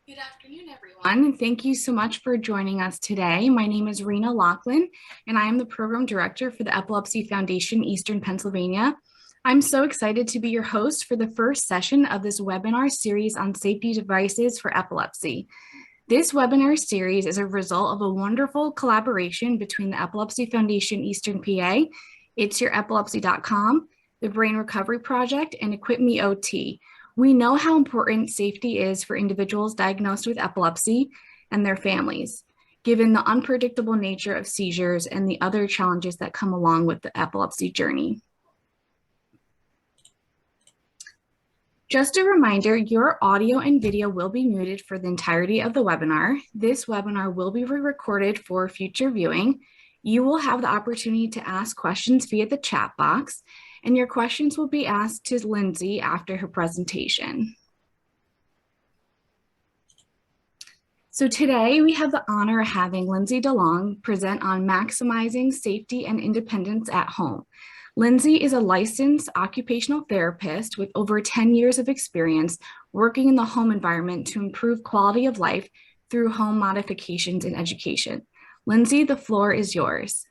Good afternoon, everyone. Thank you so much for joining us today. My name is Rena Lachlan, and I am the Program Director for the Epilepsy Foundation, Eastern Pennsylvania. I'm so excited to be your host for the first session of this webinar series on safety devices for epilepsy. This webinar series is a result of a wonderful collaboration between the Epilepsy Foundation, Eastern PA, it'sYourEpilepsy.com, the Brain Recovery Project, and EquipMeOT. We know how important safety is for individuals diagnosed with epilepsy and their families, given the unpredictable nature of seizures and the other challenges that come along with the epilepsy journey. Just a reminder, your audio and video will be muted for the entirety of the webinar. This webinar will be re-recorded for future viewing. You will have the opportunity to ask questions via the chat box, and your questions will be asked to Lindsay after her presentation. So today we have the honor of having Lindsay DeLong present on maximizing safety and independence at home. Lindsay is a licensed occupational therapist with over 10 years of experience working in the home environment to improve quality of life through home modifications and education. Lindsay, the floor is yours.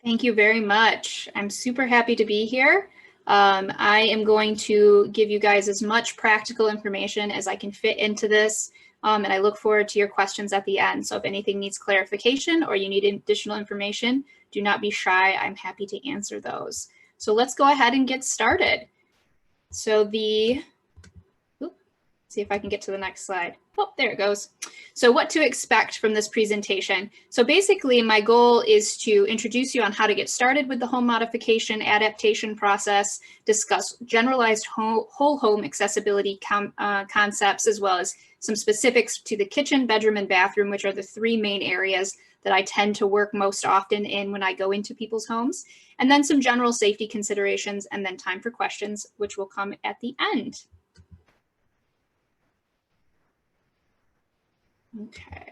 Thank you very much. I'm super happy to be here. I am going to give you guys as much practical information as I can fit into this, and I look forward to your questions at the end. So if anything needs clarification or you need additional information, do not be shy. I'm happy to answer those. So let's go ahead and get started. So see if I can get to the next slide. Oh, there it goes. So what to expect from this presentation. So basically my goal is to introduce you on how to get started with the home modification adaptation process, discuss generalized whole home accessibility concepts, as well as some specifics to the kitchen, bedroom, and bathroom, which are the three main areas that I tend to work most often in when I go into people's homes, and then some general safety considerations, and then time for questions, which will come at the end. Okay,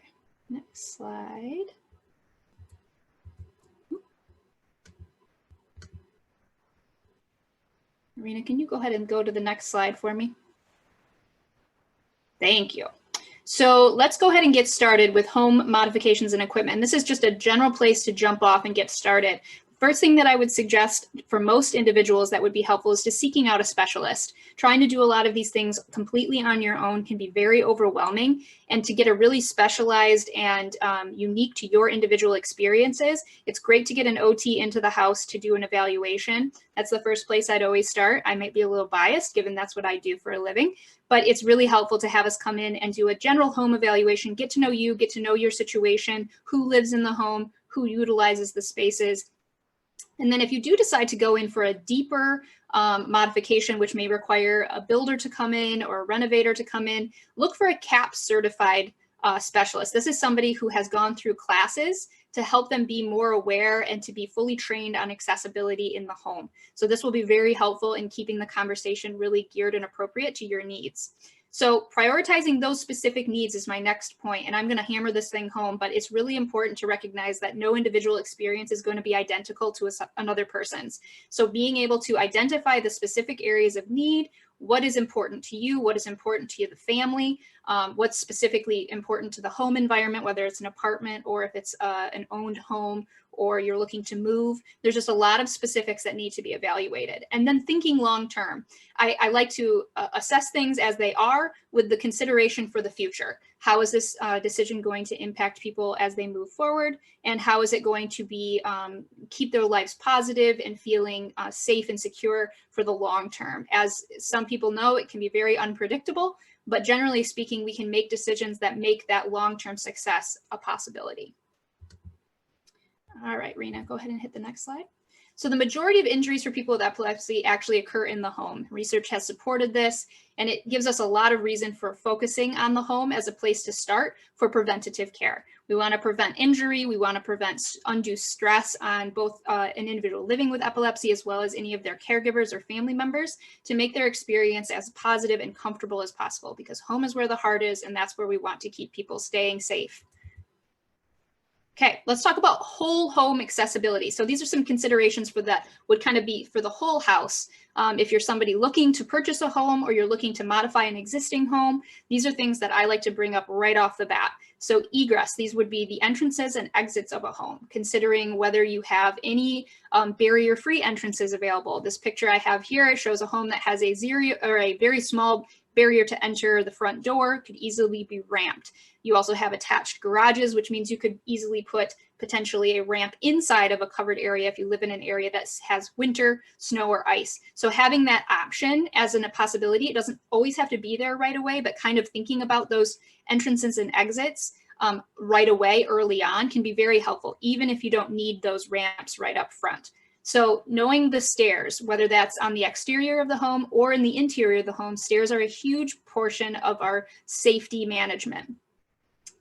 next slide. Marina, can you go ahead and go to the next slide for me? Thank you. So let's go ahead and get started with home modifications and equipment. And this is just a general place to jump off and get started. First thing that I would suggest for most individuals that would be helpful is to seeking out a specialist. Trying to do a lot of these things completely on your own can be very overwhelming, and to get a really specialized and unique to your individual experiences, it's great to get an OT into the house to do an evaluation. That's the first place I'd always start. I might be a little biased given that's what I do for a living, but it's really helpful to have us come in and do a general home evaluation, get to know you, get to know your situation, who lives in the home, who utilizes the spaces. And then if you do decide to go in for a deeper modification, which may require a builder to come in or a renovator to come in, look for a CAP certified specialist. This is somebody who has gone through classes to help them be more aware and to be fully trained on accessibility in the home. So this will be very helpful in keeping the conversation really geared and appropriate to your needs. So prioritizing those specific needs is my next point, and I'm going to hammer this thing home, but it's really important to recognize that no individual experience is going to be identical to another person's. So being able to identify the specific areas of need, what is important to you, what is important to you, the family, what's specifically important to the home environment, whether it's an apartment or if it's an owned home or you're looking to move. There's just a lot of specifics that need to be evaluated. And then thinking long term. I like to assess things as they are with the consideration for the future. How is this decision going to impact people as they move forward? And how is it going to be keep their lives positive and feeling safe and secure for the long term? As some people know, it can be very unpredictable, but generally speaking, we can make decisions that make that long-term success a possibility. All right, Rena, go ahead and hit the next slide. So the majority of injuries for people with epilepsy actually occur in the home. Research has supported this, and it gives us a lot of reason for focusing on the home as a place to start for preventative care. We want to prevent injury. We want to prevent undue stress on both an individual living with epilepsy as well as any of their caregivers or family members to make their experience as positive and comfortable as possible, because home is where the heart is, and that's where we want to keep people staying safe. Okay, let's talk about whole home accessibility. So these are some considerations for that would kind of be for the whole house. If you're somebody looking to purchase a home or you're looking to modify an existing home, these are things that I like to bring up right off the bat. So egress, these would be the entrances and exits of a home, considering whether you have any barrier-free entrances available. This picture I have here shows a home that has a zero or a very small barrier to enter the front door, could easily be ramped. You also have attached garages, which means you could easily put potentially a ramp inside of a covered area if you live in an area that has winter, snow, or ice. So having that option as a possibility, it doesn't always have to be there right away, but kind of thinking about those entrances and exits right away early on can be very helpful, even if you don't need those ramps right up front. So knowing the stairs, whether that's on the exterior of the home or in the interior of the home, stairs are a huge portion of our safety management.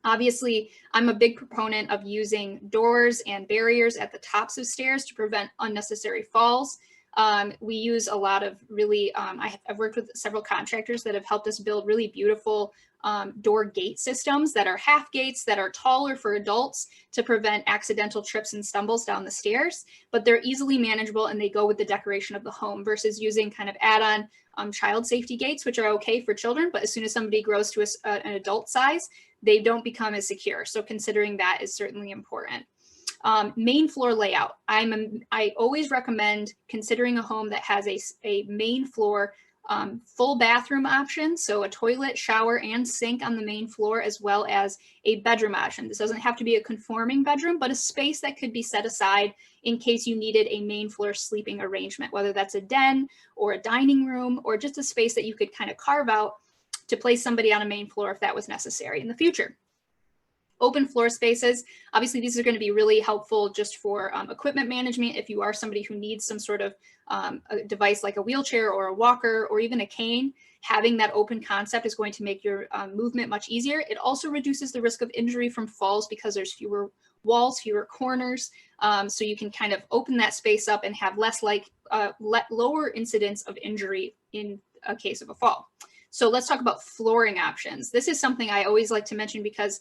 Obviously, I'm a big proponent of using doors and barriers at the tops of stairs to prevent unnecessary falls. We use a lot of really, I've worked with several contractors that have helped us build really beautiful door gate systems that are half gates that are taller for adults to prevent accidental trips and stumbles down the stairs, but they're easily manageable and they go with the decoration of the home versus using kind of add-on child safety gates, which are okay for children, but as soon as somebody grows to an adult size, they don't become as secure. So considering that is certainly important. Main floor layout. I always recommend considering a home that has a main floor full bathroom option, so a toilet, shower, and sink on the main floor, as well as a bedroom option. This doesn't have to be a conforming bedroom, but a space that could be set aside in case you needed a main floor sleeping arrangement, whether that's a den or a dining room or just a space that you could kind of carve out to place somebody on a main floor if that was necessary in the future. Open floor spaces. Obviously, these are going to be really helpful just for equipment management. If you are somebody who needs some sort of a device like a wheelchair or a walker or even a cane, having that open concept is going to make your movement much easier. It also reduces the risk of injury from falls because there's fewer walls, fewer corners. So you can kind of open that space up and have lower incidence of injury in a case of a fall. So let's talk about flooring options. This is something I always like to mention because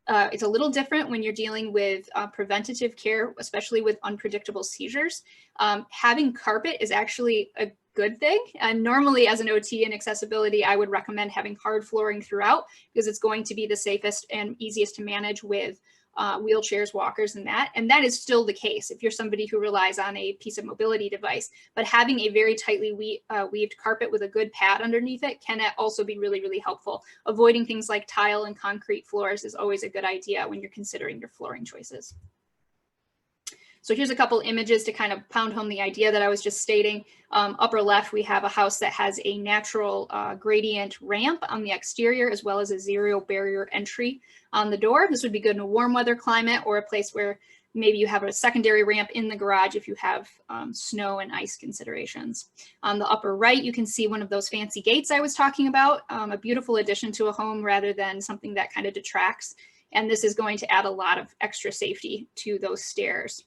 it's a little different when you're dealing with preventative care, especially with unpredictable seizures. Having carpet is actually a good thing. And normally as an OT in accessibility, I would recommend having hard flooring throughout because it's going to be the safest and easiest to manage with wheelchairs, walkers, and that is still the case if you're somebody who relies on a piece of mobility device. But having a very tightly weaved carpet with a good pad underneath it can also be really, really helpful. Avoiding things like tile and concrete floors is always a good idea when you're considering your flooring choices. So here's a couple images to kind of pound home the idea that I was just stating. Upper left, we have a house that has a natural gradient ramp on the exterior, as well as a zero barrier entry on the door. This would be good in a warm weather climate or a place where maybe you have a secondary ramp in the garage if you have snow and ice considerations. On the upper right, you can see one of those fancy gates I was talking about, a beautiful addition to a home rather than something that kind of detracts. And this is going to add a lot of extra safety to those stairs.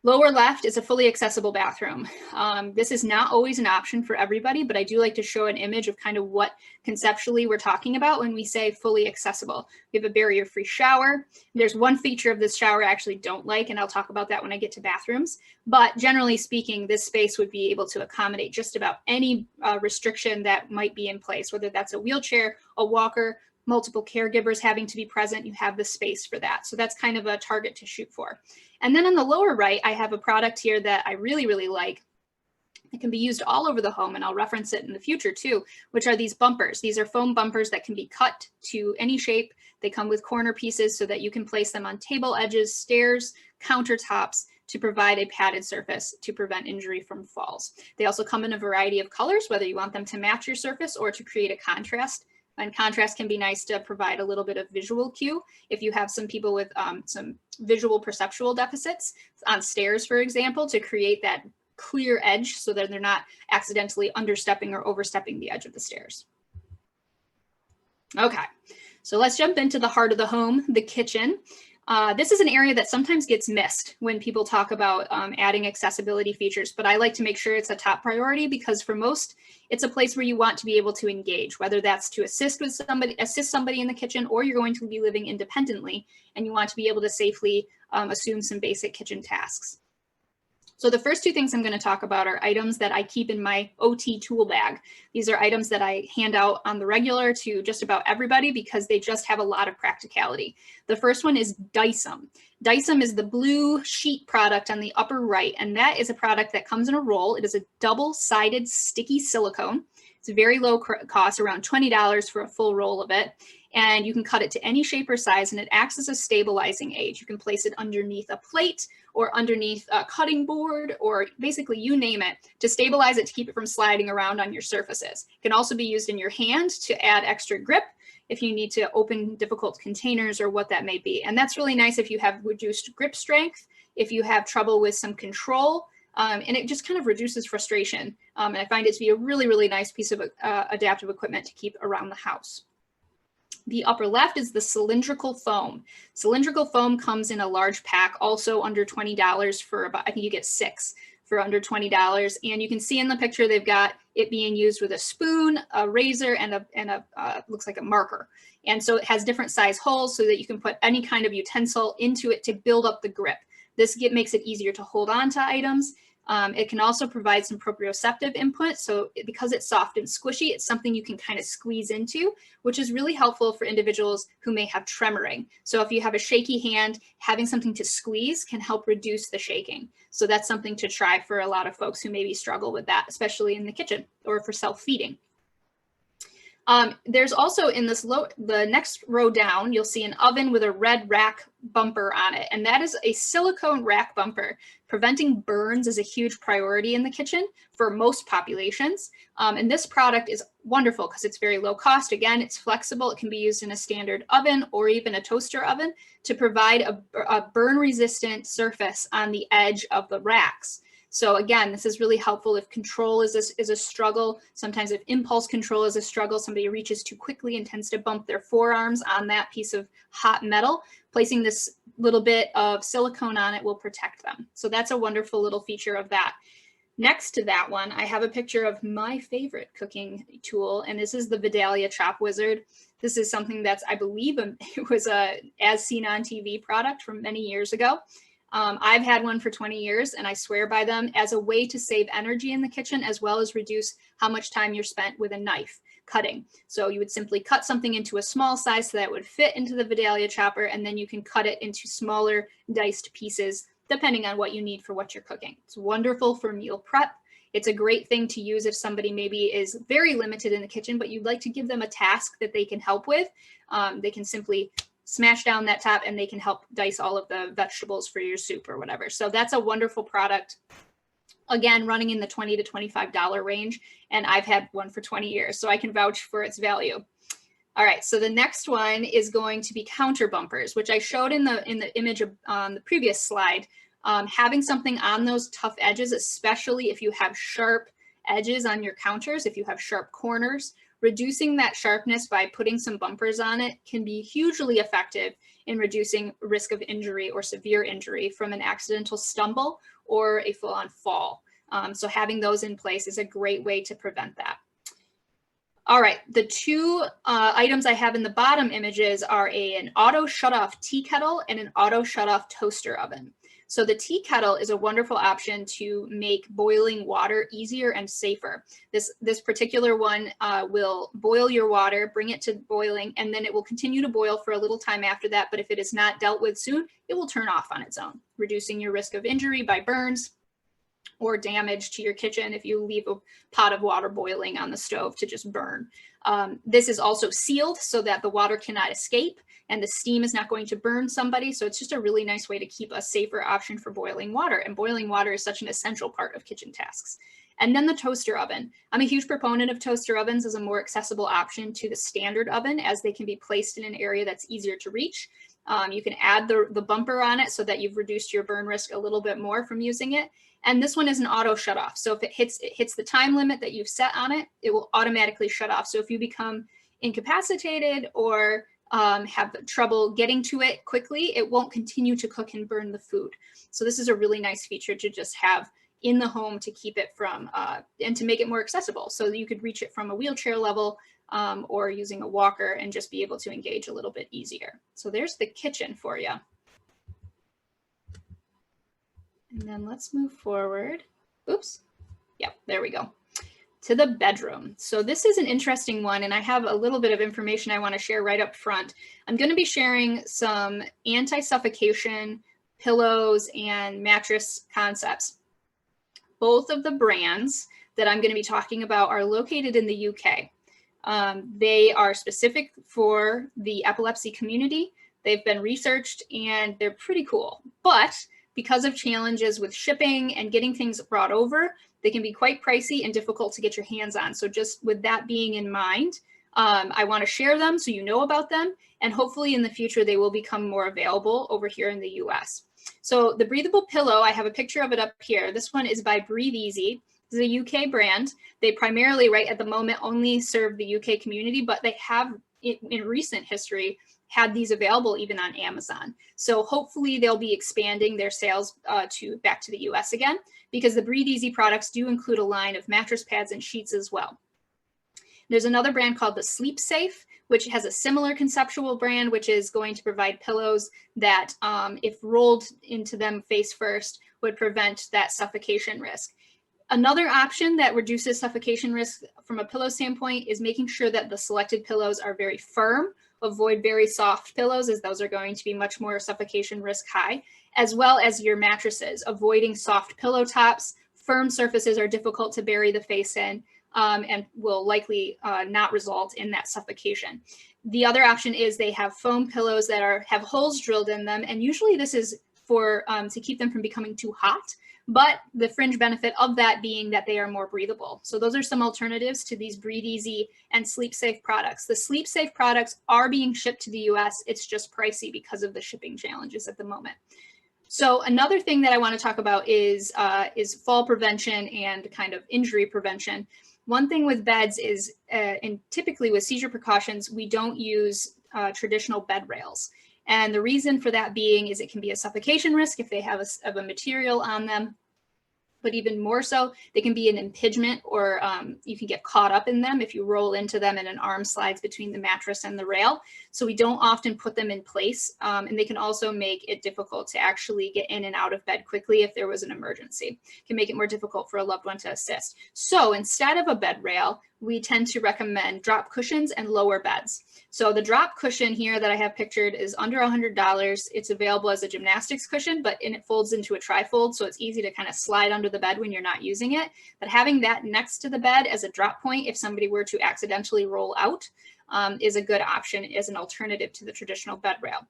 Lower left is a fully accessible bathroom. This is not always an option for everybody, but I do like to show an image of kind of what conceptually we're talking about when we say fully accessible. We have a barrier-free shower. There's one feature of this shower I actually don't like, and I'll talk about that when I get to bathrooms. But generally speaking, this space would be able to accommodate just about any restriction that might be in place, whether that's a wheelchair, a walker, multiple caregivers having to be present, you have the space for that. So that's kind of a target to shoot for. And then on the lower right, I have a product here that I really, really like. It can be used all over the home, and I'll reference it in the future too, which are these bumpers. These are foam bumpers that can be cut to any shape. They come with corner pieces so that you can place them on table edges, stairs, countertops to provide a padded surface to prevent injury from falls. They also come in a variety of colors, whether you want them to match your surface or to create a contrast. And contrast can be nice to provide a little bit of visual cue. If you have some people with some visual perceptual deficits on stairs, for example, to create that clear edge so that they're not accidentally understepping or overstepping the edge of the stairs. Okay, so let's jump into the heart of the home, the kitchen. This is an area that sometimes gets missed when people talk about adding accessibility features, but I like to make sure it's a top priority because for most, it's a place where you want to be able to engage, whether that's to assist somebody in the kitchen, or you're going to be living independently and you want to be able to safely assume some basic kitchen tasks. So the first two things I'm going to talk about are items that I keep in my OT tool bag. These are items that I hand out on the regular to just about everybody because they just have a lot of practicality. The first one is Dicem. Dicem is the blue sheet product on the upper right, and that is a product that comes in a roll. It is a double-sided sticky silicone. It's very low cost, around $20 for a full roll of it. And you can cut it to any shape or size, and it acts as a stabilizing aid. You can place it underneath a plate or underneath a cutting board, or basically you name it, to stabilize it to keep it from sliding around on your surfaces. It can also be used in your hand to add extra grip if you need to open difficult containers or what that may be. And that's really nice if you have reduced grip strength, if you have trouble with some control, and it just kind of reduces frustration. And I find it to be a really, really nice piece of adaptive equipment to keep around the house. The upper left is the cylindrical foam. Cylindrical foam comes in a large pack, also under $20 for about, I think you get 6 for under $20. And you can see in the picture, they've got it being used with a spoon, a razor, and a looks like a marker. And so it has different size holes so that you can put any kind of utensil into it to build up the grip. This makes it easier to hold on to items. It can also provide some proprioceptive input. So because it's soft and squishy, it's something you can kind of squeeze into, which is really helpful for individuals who may have tremoring. So if you have a shaky hand, having something to squeeze can help reduce the shaking. So that's something to try for a lot of folks who maybe struggle with that, especially in the kitchen or for self-feeding. There's also in this the next row down, you'll see an oven with a red rack bumper on it. And that is a silicone rack bumper. Preventing burns is a huge priority in the kitchen for most populations. And this product is wonderful because it's very low cost. Again, it's flexible. It can be used in a standard oven or even a toaster oven to provide a burn resistant surface on the edge of the racks. So again, this is really helpful if control is a struggle. Sometimes if impulse control is a struggle, somebody reaches too quickly and tends to bump their forearms on that piece of hot metal. Placing this little bit of silicone on it will protect them. So that's a wonderful little feature of that. Next to that one, I have a picture of my favorite cooking tool, and this is the Vidalia Chop Wizard. This is something that's, I believe, it was a As Seen on TV product from many years ago. I've had one for 20 years, and I swear by them as a way to save energy in the kitchen, as well as reduce how much time you're spent with a knife cutting. So you would simply cut something into a small size so that it would fit into the Vidalia chopper, and then you can cut it into smaller diced pieces, depending on what you need for what you're cooking. It's wonderful for meal prep. It's a great thing to use if somebody maybe is very limited in the kitchen, but you'd like to give them a task that they can help with. They can simply smash down that top and they can help dice all of the vegetables for your soup or whatever. So that's a wonderful product. Again, running in the $20 to $25 range. And I've had one for 20 years, so I can vouch for its value. All right, so the next one is going to be counter bumpers, which I showed in the image on the previous slide. Having something on those tough edges, especially if you have sharp edges on your counters, if you have sharp corners, reducing that sharpness by putting some bumpers on it can be hugely effective in reducing risk of injury or severe injury from an accidental stumble or a full-on fall. So having those in place is a great way to prevent that. All right, the two items I have in the bottom images are an auto shut-off tea kettle and an auto shut-off toaster oven. So the tea kettle is a wonderful option to make boiling water easier and safer. This particular one will boil your water, bring it to boiling, and then it will continue to boil for a little time after that. But if it is not dealt with soon, it will turn off on its own, reducing your risk of injury by burns or damage to your kitchen if you leave a pot of water boiling on the stove to just burn. This is also sealed so that the water cannot escape and the steam is not going to burn somebody. So it's just a really nice way to keep a safer option for boiling water. And boiling water is such an essential part of kitchen tasks. And then the toaster oven. I'm a huge proponent of toaster ovens as a more accessible option to the standard oven, as they can be placed in an area that's easier to reach. You can add the bumper on it so that you've reduced your burn risk a little bit more from using it. And this one is an auto shut off. So if it hits the time limit that you've set on it, it will automatically shut off. So if you become incapacitated or have trouble getting to it quickly, it won't continue to cook and burn the food. So this is a really nice feature to just have in the home to keep it from, and to make it more accessible. So you could reach it from a wheelchair level or using a walker and just be able to engage a little bit easier. So there's the kitchen for you. And then let's move forward. Oops. Yep, there we go. To the bedroom. So this is an interesting one, and I have a little bit of information I want to share right up front. I'm going to be sharing some anti-suffocation pillows and mattress concepts. Both of the brands that I'm going to be talking about are located in the UK. They are specific for the epilepsy community. They've been researched and they're pretty cool. But because of challenges with shipping and getting things brought over, they can be quite pricey and difficult to get your hands on. So just with that being in mind, I want to share them so you know about them. And hopefully in the future, they will become more available over here in the US. So the breathable pillow, I have a picture of it up here. This one is by Breathe Easy. This is a UK brand. They primarily, right at the moment, only serve the UK community, but they have in recent history had these available even on Amazon. So hopefully they'll be expanding their sales back to the US again, because the Breathe Easy products do include a line of mattress pads and sheets as well. There's another brand called the Sleep Safe, which has a similar conceptual brand, which is going to provide pillows that, if rolled into them face first, would prevent that suffocation risk. Another option that reduces suffocation risk from a pillow standpoint is making sure that the selected pillows are very firm. Avoid very soft pillows, as those are going to be much more suffocation risk high, as well as your mattresses. Avoiding soft pillow tops. Firm surfaces are difficult to bury the face in, and will likely not result in that suffocation. The other option is they have foam pillows that have holes drilled in them, and usually this is for to keep them from becoming too hot, but the fringe benefit of that being that they are more breathable. So those are some alternatives to these Breathe Easy and Sleep Safe products. The Sleep Safe products are being shipped to the US. It's just pricey because of the shipping challenges at the moment. So another thing that I want to talk about is fall prevention and kind of injury prevention. One thing with beds is, and typically with seizure precautions, we don't use traditional bed rails. And the reason for that being is it can be a suffocation risk if they have a material on them. But even more so, they can be an impingement, or you can get caught up in them if you roll into them and an arm slides between the mattress and the rail. So we don't often put them in place, and they can also make it difficult to actually get in and out of bed quickly if there was an emergency. It can make it more difficult for a loved one to assist. So instead of a bed rail, we tend to recommend drop cushions and lower beds. So the drop cushion here that I have pictured is under $100. It's available as a gymnastics cushion, but it folds into a trifold, so it's easy to kind of slide under the bed when you're not using it. But having that next to the bed as a drop point, if somebody were to accidentally roll out, is a good option as an alternative to the traditional bed rail.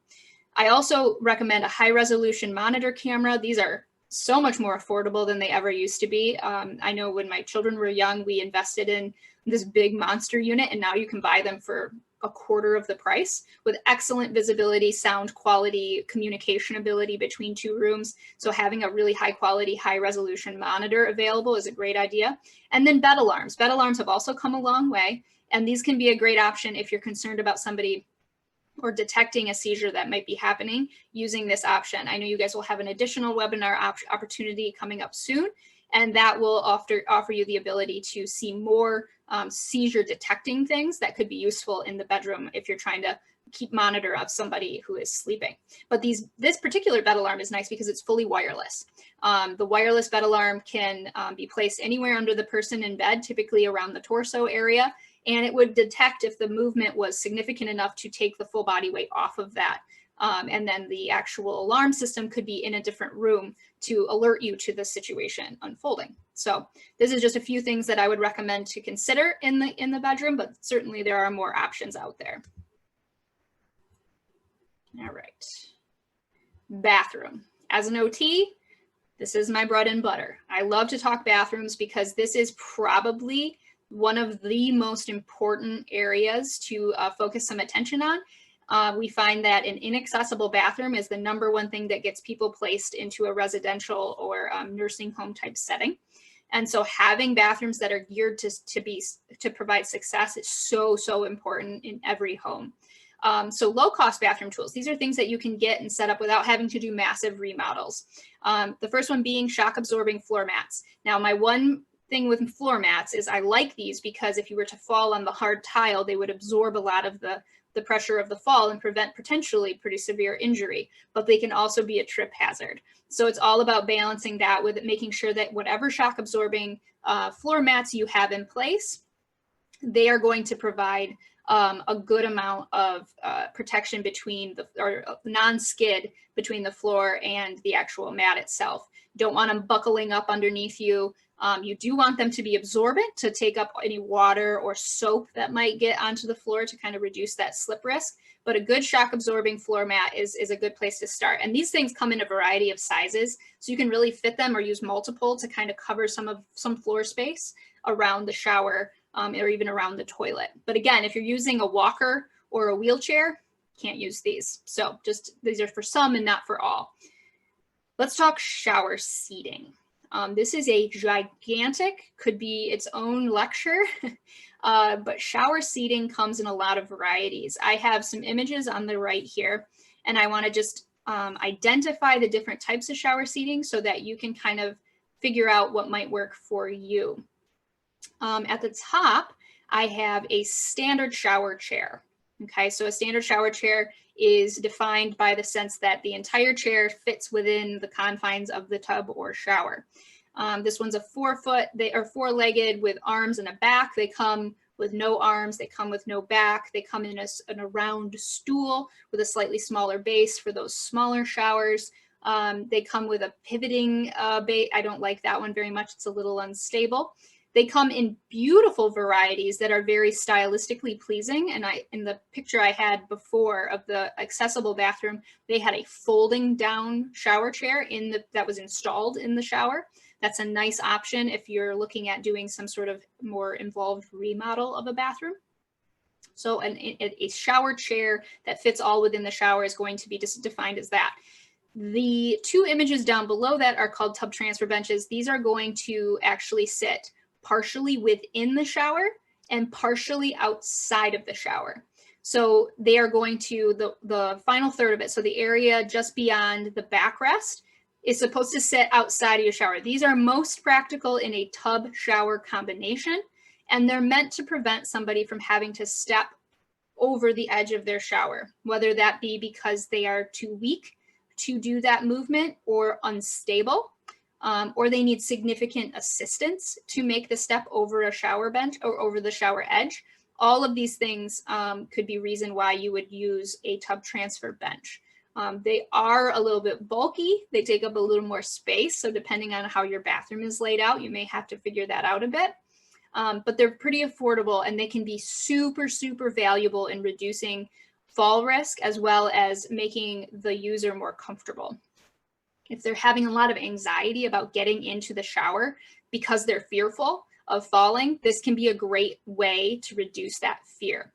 I also recommend a high resolution monitor camera. These are so much more affordable than they ever used to be. I know when my children were young, we invested in this big monster unit, and now you can buy them for a quarter of the price with excellent visibility, sound quality, communication ability between two rooms. So having a really high quality, high resolution monitor available is a great idea. And then bed alarms. Bed alarms have also come a long way, and these can be a great option if you're concerned about somebody or detecting a seizure that might be happening using this option. I know you guys will have an additional webinar opportunity coming up soon, and that will offer you the ability to see more seizure detecting things that could be useful in the bedroom if you're trying to keep monitor of somebody who is sleeping. But this particular bed alarm is nice because it's fully wireless. The wireless bed alarm can be placed anywhere under the person in bed, typically around the torso area, and it would detect if the movement was significant enough to take the full body weight off of that. And then the actual alarm system could be in a different room to alert you to the situation unfolding. So this is just a few things that I would recommend to consider in the bedroom, but certainly there are more options out there. All right. Bathroom. As an OT, this is my bread and butter. I love to talk bathrooms because this is probably one of the most important areas to focus some attention on. We find that an inaccessible bathroom is the #1 thing that gets people placed into a residential or nursing home type setting. And so having bathrooms that are geared to provide success is so important in every home. So low-cost bathroom tools. These are things that you can get and set up without having to do massive remodels. The first one being shock-absorbing floor mats. Now, my one thing with floor mats is I like these because if you were to fall on the hard tile, they would absorb a lot of the pressure of the fall and prevent potentially pretty severe injury, but they can also be a trip hazard. So it's all about balancing that with making sure that whatever shock-absorbing floor mats you have in place, they are going to provide a good amount of protection between or non-skid between the floor and the actual mat itself. Don't want them buckling up underneath you. You do want them to be absorbent to take up any water or soap that might get onto the floor to kind of reduce that slip risk. But a good shock absorbing floor mat is a good place to start. And these things come in a variety of sizes, so you can really fit them or use multiple to kind of cover some floor space around the shower or even around the toilet. But again, if you're using a walker or a wheelchair, can't use these. So just these are for some and not for all. Let's talk shower seating. This is a gigantic, could be its own lecture, but shower seating comes in a lot of varieties. I have some images on the right here, and I want to just identify the different types of shower seating so that you can kind of figure out what might work for you. At the top, I have a standard shower chair. Okay, so a standard shower chair is defined by the sense that the entire chair fits within the confines of the tub or shower. This one's a 4-foot, they are 4-legged with arms and a back. They come with no arms, they come with no back. They come in a round stool with a slightly smaller base for those smaller showers. They come with a pivoting base. I don't like that one very much. It's a little unstable. They come in beautiful varieties that are very stylistically pleasing. And in the picture I had before of the accessible bathroom, they had a folding down shower chair that was installed in the shower. That's a nice option if you're looking at doing some sort of more involved remodel of a bathroom. So a shower chair that fits all within the shower is going to be defined as that. The two images down below that are called tub transfer benches. These are going to actually sit partially within the shower and partially outside of the shower. So they are going to, the final third of it, so the area just beyond the backrest is supposed to sit outside of your shower. These are most practical in a tub shower combination, and they're meant to prevent somebody from having to step over the edge of their shower, whether that be because they are too weak to do that movement or unstable, or they need significant assistance to make the step over a shower bench or over the shower edge. All of these things could be reason why you would use a tub transfer bench. They are a little bit bulky. They take up a little more space. So depending on how your bathroom is laid out, you may have to figure that out a bit. But they're pretty affordable, and they can be super, super valuable in reducing fall risk as well as making the user more comfortable. If they're having a lot of anxiety about getting into the shower because they're fearful of falling, this can be a great way to reduce that fear.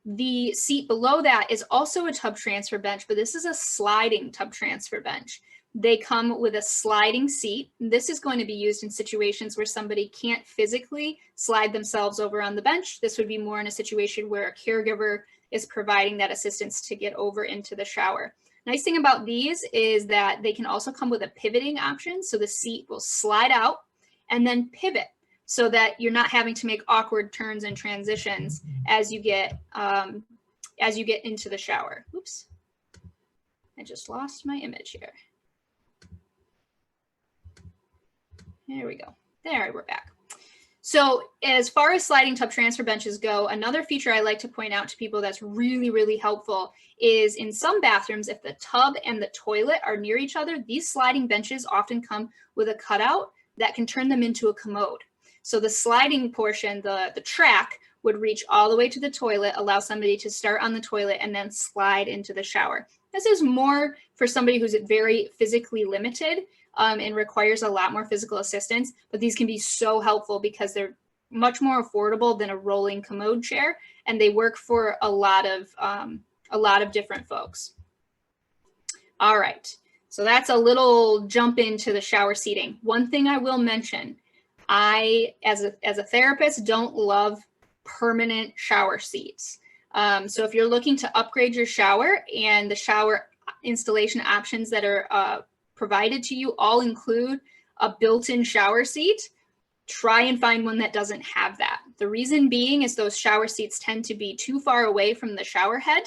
The seat below that is also a tub transfer bench, but this is a sliding tub transfer bench. They come with a sliding seat. This is going to be used in situations where somebody can't physically slide themselves over on the bench. This would be more in a situation where a caregiver is providing that assistance to get over into the shower. Nice thing about these is that they can also come with a pivoting option. So the seat will slide out and then pivot so that you're not having to make awkward turns and transitions as you get into the shower. Oops, I just lost my image here. There we go. There, we're back. So as far as sliding tub transfer benches go, another feature I like to point out to people that's really, really helpful is in some bathrooms, if the tub and the toilet are near each other, these sliding benches often come with a cutout that can turn them into a commode. So the sliding portion, the track, would reach all the way to the toilet, allow somebody to start on the toilet and then slide into the shower. This is more for somebody who's very physically limited and requires a lot more physical assistance, but these can be so helpful because they're much more affordable than a rolling commode chair, and they work for a lot of different folks. All right, so that's a little jump into the shower seating. One thing I will mention, I, as a therapist, don't love permanent shower seats. So if you're looking to upgrade your shower and the shower installation options that are provided to you all include a built-in shower seat, try and find one that doesn't have that. The reason being is those shower seats tend to be too far away from the shower head.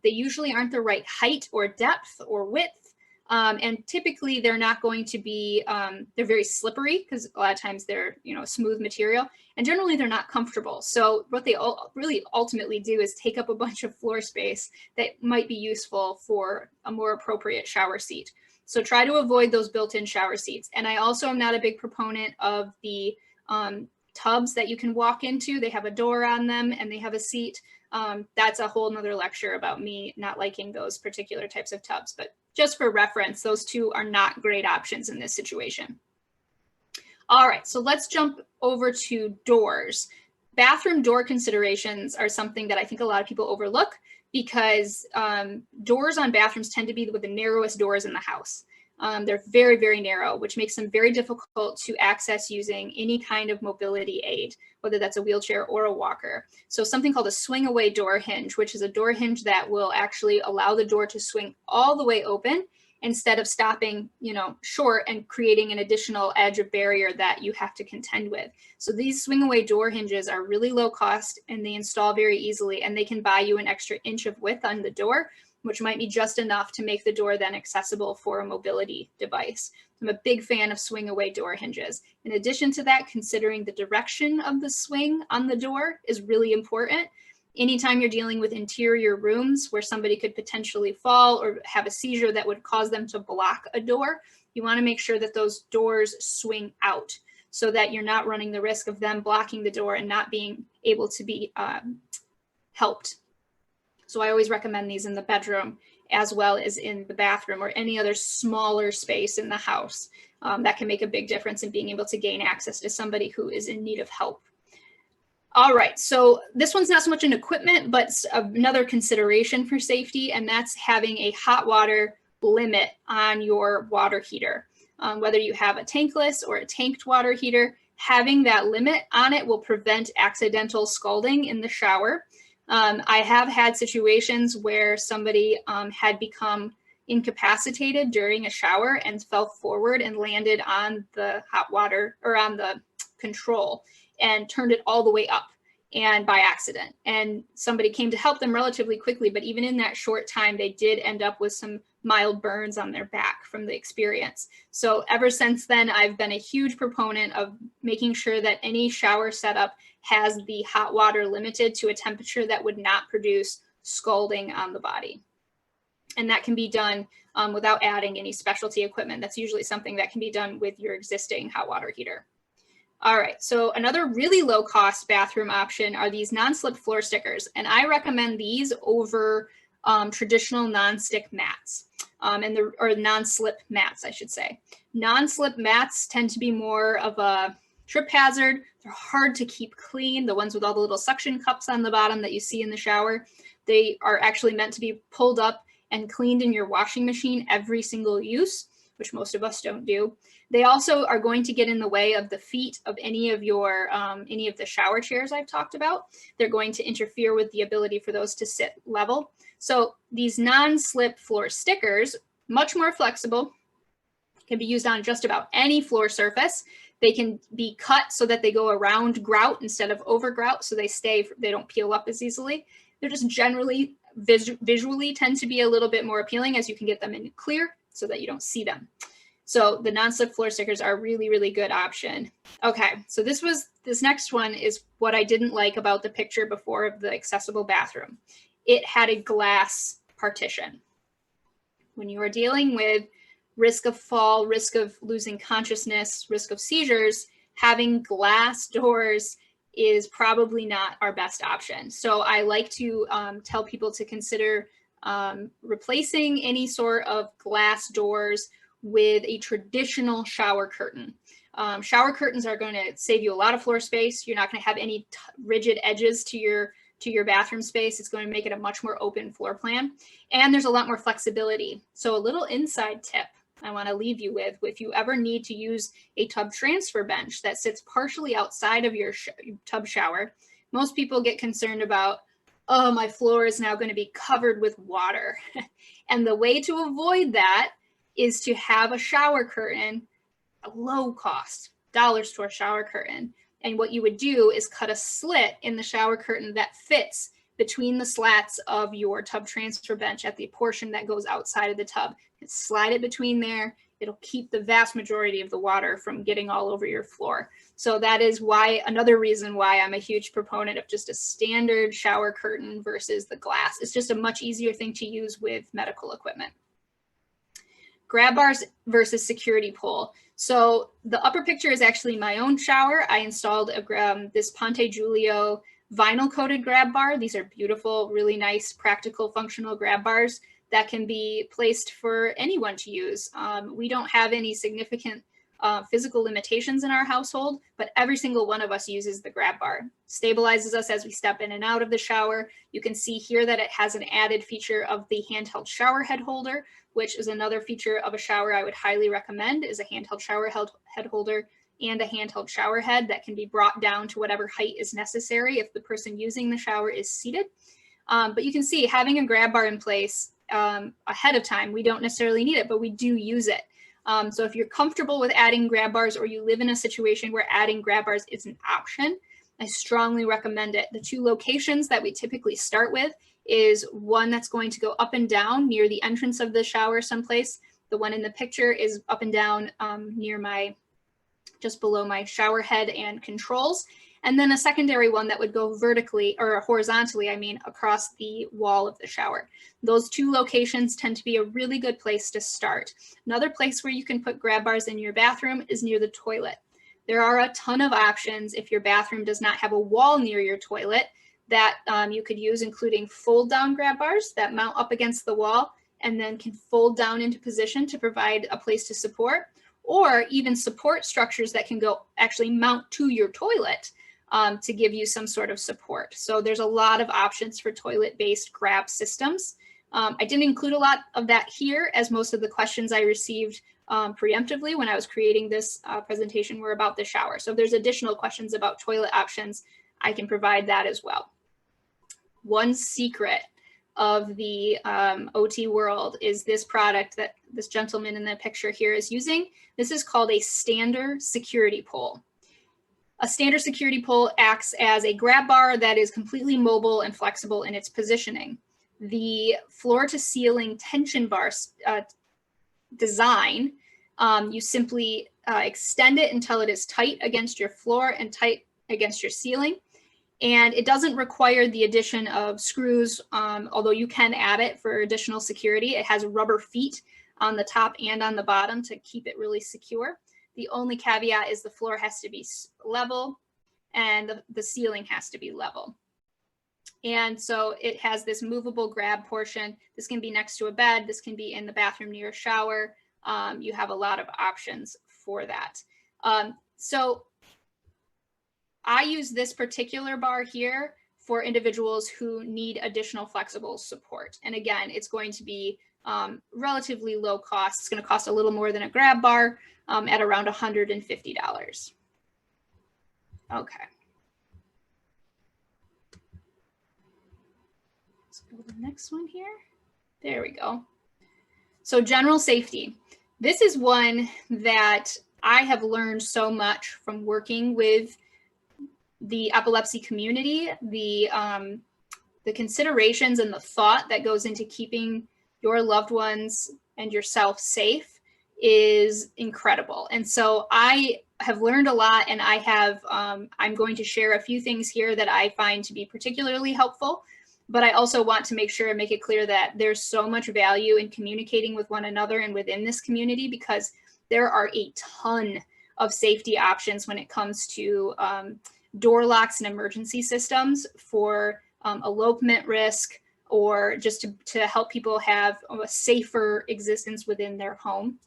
They usually aren't the right height or depth or width. And typically they're not going to be, they're very slippery because a lot of times they're, smooth material, and generally they're not comfortable. So what they really ultimately do is take up a bunch of floor space that might be useful for a more appropriate shower seat. So try to avoid those built-in shower seats. And I also am not a big proponent of the tubs that you can walk into. They have a door on them and they have a seat. That's a whole nother lecture about me not liking those particular types of tubs. But just for reference, those two are not great options in this situation. All right, so let's jump over to doors. Bathroom door considerations are something that I think a lot of people overlook because doors on bathrooms tend to be with the narrowest doors in the house. They're very, very narrow, which makes them very difficult to access using any kind of mobility aid, whether that's a wheelchair or a walker. So something called a swing away door hinge, which is a door hinge that will actually allow the door to swing all the way open instead of stopping, short and creating an additional edge of barrier that you have to contend with. So these swing away door hinges are really low cost and they install very easily, and they can buy you an extra inch of width on the door, which might be just enough to make the door then accessible for a mobility device. I'm a big fan of swing away door hinges. In addition to that, considering the direction of the swing on the door is really important. Anytime you're dealing with interior rooms where somebody could potentially fall or have a seizure that would cause them to block a door, you want to make sure that those doors swing out so that you're not running the risk of them blocking the door and not being able to be helped. So I always recommend these in the bedroom as well as in the bathroom or any other smaller space in the house. That can make a big difference in being able to gain access to somebody who is in need of help. All right, so this one's not so much an equipment, but another consideration for safety, and that's having a hot water limit on your water heater. Whether you have a tankless or a tanked water heater, having that limit on it will prevent accidental scalding in the shower. I have had situations where somebody had become incapacitated during a shower and fell forward and landed on the hot water or on the control and turned it all the way up, and by accident. And somebody came to help them relatively quickly, but even in that short time, they did end up with some mild burns on their back from the experience. So ever since then, I've been a huge proponent of making sure that any shower setup has the hot water limited to a temperature that would not produce scalding on the body. And that can be done without adding any specialty equipment. That's usually something that can be done with your existing hot water heater. All right, so another really low cost bathroom option are these non-slip floor stickers. And I recommend these over traditional non-stick mats or non-slip mats, I should say. Non-slip mats tend to be more of a trip hazard. They're hard to keep clean. The ones with all the little suction cups on the bottom that you see in the shower, they are actually meant to be pulled up and cleaned in your washing machine every single use, which most of us don't do. They also are going to get in the way of the feet of any of the shower chairs I've talked about. They're going to interfere with the ability for those to sit level. So these non-slip floor stickers, much more flexible, can be used on just about any floor surface. They can be cut so that they go around grout instead of over grout, so they don't peel up as easily. They're just generally visually tend to be a little bit more appealing as you can get them in clear so that you don't see them. So the non-slip floor stickers are a really, really good option. Okay, so this next one is what I didn't like about the picture before of the accessible bathroom. It had a glass partition. When you are dealing with risk of fall, risk of losing consciousness, risk of seizures, having glass doors is probably not our best option. So I like to tell people to consider replacing any sort of glass doors with a traditional shower curtain. Shower curtains are going to save you a lot of floor space. You're not going to have any rigid edges to your bathroom space. It's going to make it a much more open floor plan. And there's a lot more flexibility. So a little inside tip I want to leave you with, if you ever need to use a tub transfer bench that sits partially outside of your tub shower, most people get concerned about, oh, my floor is now going to be covered with water. And the way to avoid that is to have a shower curtain, a low cost, dollar store shower curtain. And what you would do is cut a slit in the shower curtain that fits between the slats of your tub transfer bench at the portion that goes outside of the tub. And slide it between there. It'll keep the vast majority of the water from getting all over your floor. So that is why, another reason why I'm a huge proponent of just a standard shower curtain versus the glass. It's just a much easier thing to use with medical equipment. Grab bars versus security pole. So the upper picture is actually my own shower. I installed this Ponte Giulio vinyl coated grab bar. These are beautiful, really nice, practical, functional grab bars that can be placed for anyone to use. We don't have any significant physical limitations in our household, but every single one of us uses the grab bar. Stabilizes us as we step in and out of the shower. You can see here that it has an added feature of the handheld shower head holder, which is another feature of a shower I would highly recommend, is a handheld shower head holder and a handheld shower head that can be brought down to whatever height is necessary if the person using the shower is seated. But you can see having a grab bar in place ahead of time, we don't necessarily need it, but we do use it. So if you're comfortable with adding grab bars, or you live in a situation where adding grab bars is an option, I strongly recommend it. The two locations that we typically start with is one that's going to go up and down near the entrance of the shower someplace. The one in the picture is up and down near just below my shower head and controls. And then a secondary one that would go vertically, or horizontally, I mean, across the wall of the shower. Those two locations tend to be a really good place to start. Another place where you can put grab bars in your bathroom is near the toilet. There are a ton of options if your bathroom does not have a wall near your toilet that you could use, including fold down grab bars that mount up against the wall and then can fold down into position to provide a place to support, or even support structures that can go actually mount to your toilet to give you some sort of support. So there's a lot of options for toilet-based grab systems. I didn't include a lot of that here, as most of the questions I received preemptively when I was creating this presentation were about the shower. So if there's additional questions about toilet options, I can provide that as well. One secret of the OT world is this product that this gentleman in the picture here is using. This is called a standard security pole. A standard security pole acts as a grab bar that is completely mobile and flexible in its positioning. The floor to ceiling tension bar design, you simply extend it until it is tight against your floor and tight against your ceiling. And it doesn't require the addition of screws, although you can add it for additional security. It has rubber feet on the top and on the bottom to keep it really secure. The only caveat is the floor has to be level and the ceiling has to be level. And so it has this movable grab portion. This can be next to a bed. This can be in the bathroom near a shower. You have a lot of options for that. So I use this particular bar here for individuals who need additional flexible support. And again, it's going to be relatively low cost. It's going to cost a little more than a grab bar at around $150. Okay. Let's go to the next one here. There we go. So general safety. This is one that I have learned so much from working with the epilepsy community, the considerations and the thought that goes into keeping your loved ones and yourself safe is incredible. And so I have learned a lot, and I have, I'm going to share a few things here that I find to be particularly helpful, but I also want to make sure and make it clear that there's so much value in communicating with one another and within this community, because there are a ton of safety options when it comes to door locks and emergency systems for elopement risk, or just to help people have a safer existence within their home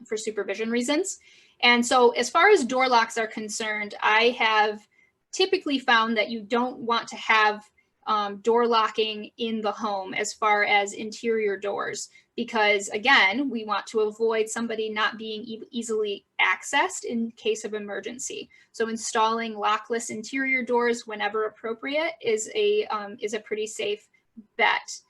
for supervision reasons. And so as far as door locks are concerned, I have typically found that you don't want to have door locking in the home as far as interior doors, because again, we want to avoid somebody not being easily accessed in case of emergency. So installing lockless interior doors whenever appropriate is a pretty safe bet.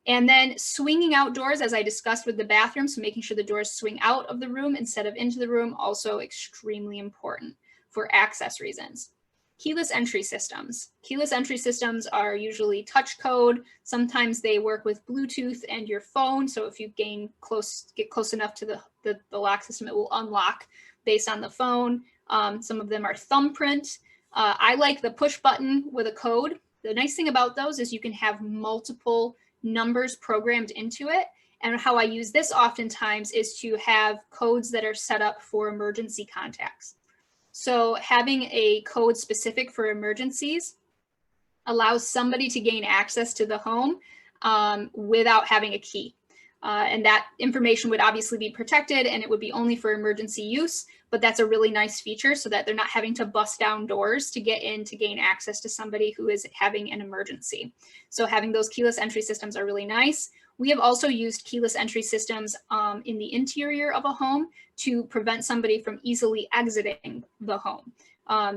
And then swinging outdoors, as I discussed with the bathroom, so making sure the doors swing out of the room instead of into the room, also extremely important for access reasons. Keyless entry systems. Keyless entry systems are usually touch code. Sometimes they work with Bluetooth and your phone. So if you get close enough to the lock system, it will unlock based on the phone. Some of them are thumbprint. I like the push button with a code. The nice thing about those is you can have multiple numbers programmed into it. And how I use this oftentimes is to have codes that are set up for emergency contacts. So having a code specific for emergencies allows somebody to gain access to the home without having a key. And that information would obviously be protected and it would be only for emergency use, but that's a really nice feature so that they're not having to bust down doors to get in to gain access to somebody who is having an emergency. So having those keyless entry systems are really nice. We have also used keyless entry systems in the interior of a home to prevent somebody from easily exiting the home.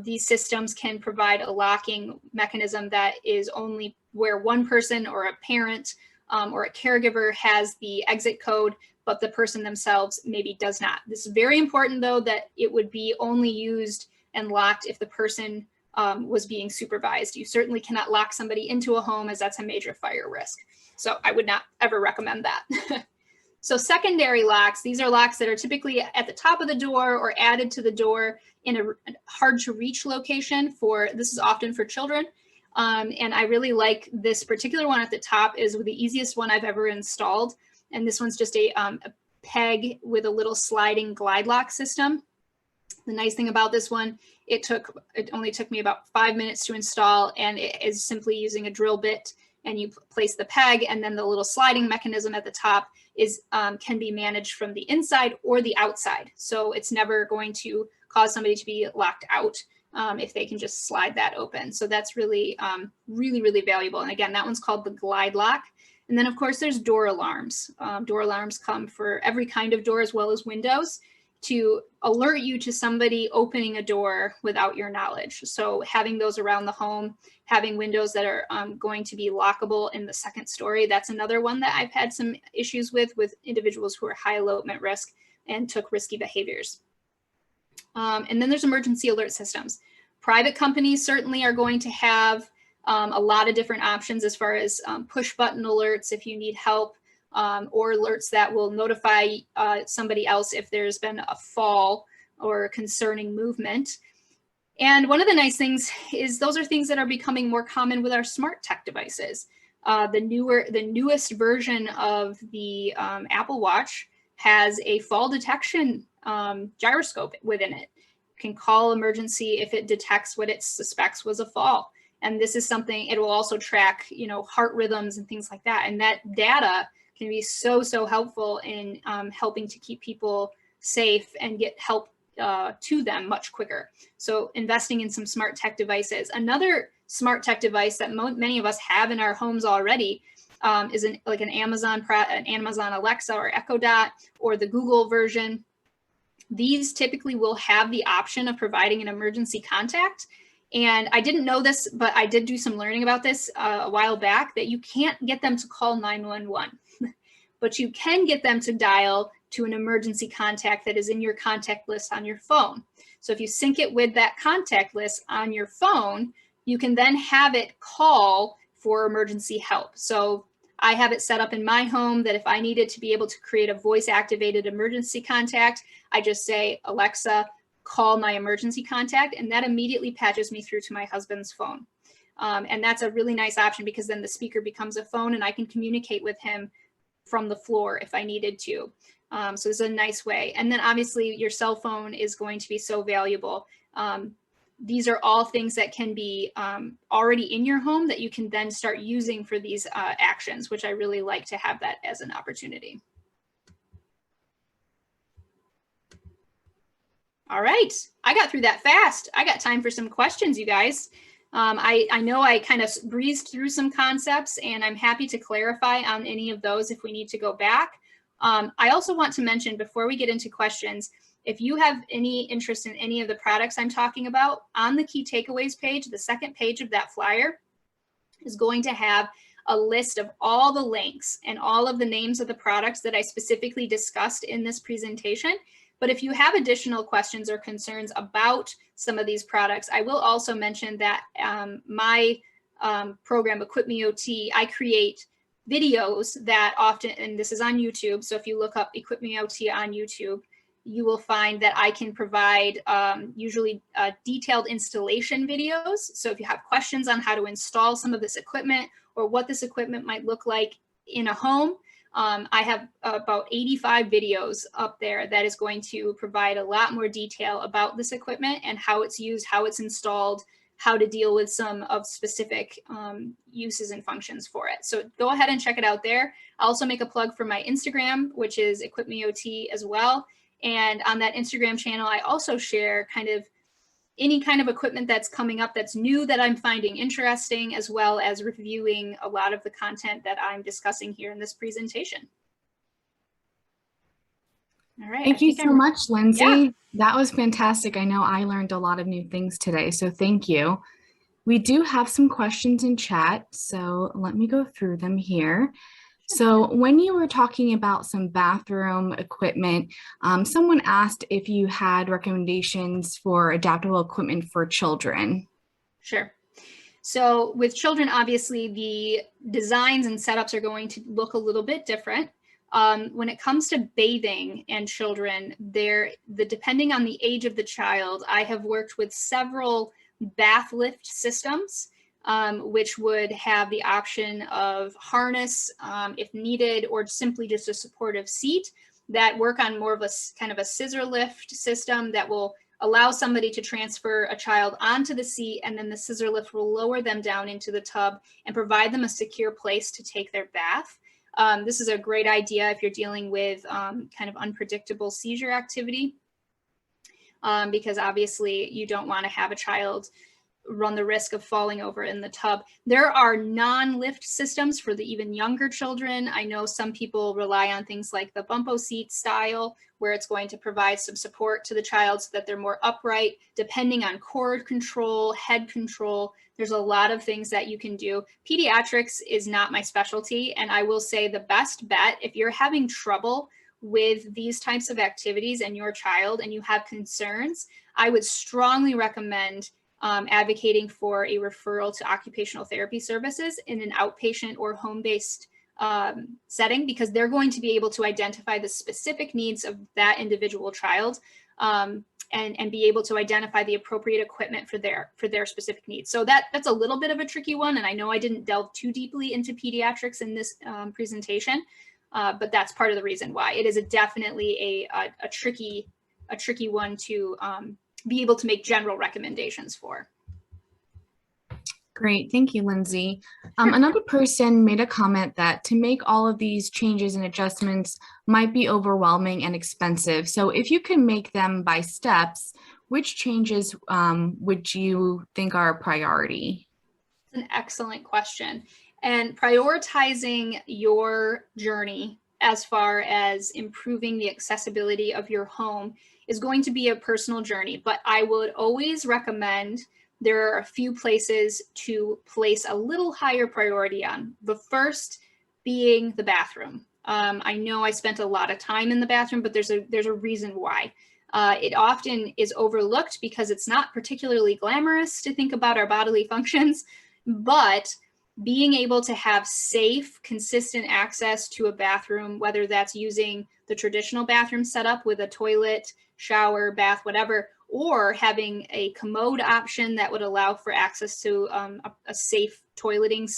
These systems can provide a locking mechanism that is only where one person or a parent or a caregiver has the exit code, but the person themselves maybe does not. This is very important, though, that it would be only used and locked if the person was being supervised. You certainly cannot lock somebody into a home, as that's a major fire risk. So I would not ever recommend that. So secondary locks, these are locks that are typically at the top of the door or added to the door in a hard to reach location this is often for children. And I really like this particular one at the top is the easiest one I've ever installed. And this one's just a peg with a little sliding glide lock system. The nice thing about this one, it only took me about 5 minutes to install, and it is simply using a drill bit, and you place the peg, and then the little sliding mechanism at the top can be managed from the inside or the outside. So it's never going to cause somebody to be locked out if they can just slide that open. So that's really, really valuable. And again, that one's called the glide lock. And then of course there's door alarms. Door alarms come for every kind of door as well as windows to alert you to somebody opening a door without your knowledge. So having those around the home, having windows that are going to be lockable in the second story, that's another one that I've had some issues with individuals who are high elopement risk and took risky behaviors. And then there's emergency alert systems. Private companies certainly are going to have a lot of different options as far as push button alerts if you need help, or alerts that will notify somebody else if there's been a fall or concerning movement. And one of the nice things is those are things that are becoming more common with our smart tech devices. The newest version of the Apple Watch has a fall detection gyroscope within it. You can call emergency if it detects what it suspects was a fall. And this is something, it will also track, heart rhythms and things like that. And that data can be so helpful in helping to keep people safe and get help to them much quicker. So investing in some smart tech devices. Another smart tech device that many of us have in our homes already is an Amazon Alexa or Echo Dot or the Google version. These typically will have the option of providing an emergency contact. And I didn't know this, but I did do some learning about this a while back, that you can't get them to call 911, but you can get them to dial to an emergency contact that is in your contact list on your phone. So if you sync it with that contact list on your phone, you can then have it call for emergency help. So I have it set up in my home that if I needed to be able to create a voice activated emergency contact, I just say, Alexa, call my emergency contact, and that immediately patches me through to my husband's phone. And that's a really nice option because then the speaker becomes a phone and I can communicate with him from the floor if I needed to. So it's a nice way. And then obviously your cell phone is going to be so valuable. These are all things that can be already in your home that you can then start using for these actions, which I really like to have that as an opportunity. All right, I got through that fast. I got time for some questions, you guys. I know I kind of breezed through some concepts, and I'm happy to clarify on any of those if we need to go back. I also want to mention, before we get into questions, if you have any interest in any of the products I'm talking about, on the key takeaways page, the second page of that flyer is going to have a list of all the links and all of the names of the products that I specifically discussed in this presentation. But if you have additional questions or concerns about some of these products, I will also mention that my program, EquipMeOT, I create videos that often, and this is on YouTube, so if you look up EquipMeOT on YouTube, you will find that I can provide usually detailed installation videos. So if you have questions on how to install some of this equipment or what this equipment might look like in a home, I have about 85 videos up there that is going to provide a lot more detail about this equipment and how it's used, how it's installed, how to deal with some of specific uses and functions for it. So go ahead and check it out there. I'll also make a plug for my Instagram, which is EquipMeOT as well. And on that Instagram channel, I also share kind of any kind of equipment that's coming up that's new that I'm finding interesting, as well as reviewing a lot of the content that I'm discussing here in this presentation. All right. Thank you so much, Lindsay. Yeah. That was fantastic. I know I learned a lot of new things today, so thank you. We do have some questions in chat, so let me go through them here. So when you were talking about some bathroom equipment, someone asked if you had recommendations for adaptable equipment for children. Sure. So with children, obviously the designs and setups are going to look a little bit different. When it comes to bathing and children, depending on the age of the child, I have worked with several bath lift systems, which would have the option of harness if needed, or simply just a supportive seat that work on more of a kind of a scissor lift system that will allow somebody to transfer a child onto the seat, and then the scissor lift will lower them down into the tub and provide them a secure place to take their bath. This is a great idea if you're dealing with kind of unpredictable seizure activity, because obviously you don't want to have a child run the risk of falling over in the tub. There are non-lift systems for the even younger children. I know some people rely on things like the bumpo seat style, where it's going to provide some support to the child so that they're more upright, depending on cord control, head control. There's a lot of things that you can do. Pediatrics is not my specialty, and I will say the best bet, if you're having trouble with these types of activities and your child and you have concerns, I would strongly recommend advocating for a referral to occupational therapy services in an outpatient or home-based setting, because they're going to be able to identify the specific needs of that individual child and be able to identify the appropriate equipment for their specific needs. So that's a little bit of a tricky one, and I know I didn't delve too deeply into pediatrics in this presentation, but that's part of the reason why. It is definitely a tricky one to be able to make general recommendations for. Great, thank you, Lindsay. Another person made a comment that to make all of these changes and adjustments might be overwhelming and expensive. So if you can make them by steps, which changes would you think are a priority? That's an excellent question. And prioritizing your journey as far as improving the accessibility of your home is going to be a personal journey, but I would always recommend there are a few places to place a little higher priority on. The first being the bathroom. I know I spent a lot of time in the bathroom, but there's a reason why. It often is overlooked because it's not particularly glamorous to think about our bodily functions, but being able to have safe, consistent access to a bathroom, whether that's using the traditional bathroom setup with a toilet, shower, bath, whatever, or having a commode option that would allow for access to a safe toileting